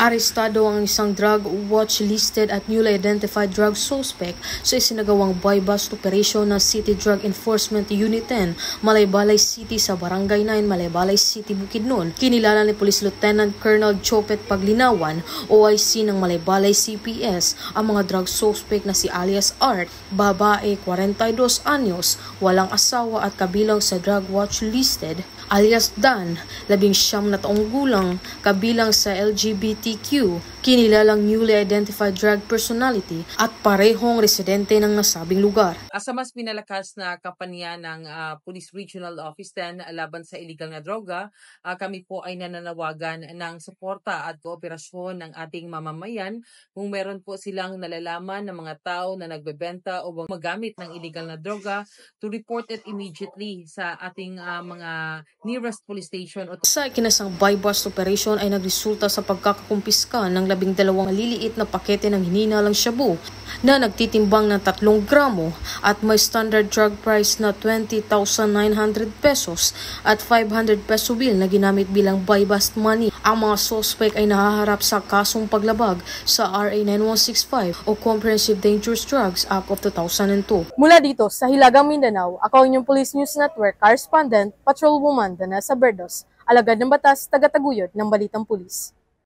Arestado ang isang drug watch listed at newly identified drug suspect sa isinagawang buy-bust operation ng City Drug Enforcement Unit 10, Malaybalay City sa Barangay 9, Malaybalay City, Bukidnon. Kinilala ni Police Lieutenant Colonel Chopet Paglinawan, OIC ng Malaybalay CPS, ang mga drug suspect na si alias Art, babae, 42 anyos, walang asawa at kabilang sa drug watch listed, alias Dan, 19 na taong gulang, kabilang sa LGBTQ, kinilalang newly identified drug personality at parehong residente ng nasabing lugar. Sa mas pinalakas na kampanya ng Police Regional Office 10 laban sa illegal na droga, kami po ay nananawagan ng suporta at kooperasyon ng ating mamamayan kung meron po silang nalalaman ng mga tao na nagbebenta o magamit ng illegal na droga to report it immediately sa ating mga nearest police station. Sa ikinasang buy-bust operation ay nagresulta sa pagkakakumpiska ng 12 maliliit na pakete ng hininalang shabu na nagtitimbang ng 3 gramo at may standard drug price na 20,900 pesos at 500 peso bill na ginamit bilang buy-bust money. Ang mga suspect ay nahaharap sa kasong paglabag sa RA 9165 o Comprehensive Dangerous Drugs Act of 2002. Mula dito sa Hilagang Mindanao, ako ang inyong Police News Network correspondent, Patrolwoman Danessa Berdos, alagad ng batas, taga-taguyod ng Balitang Pulis.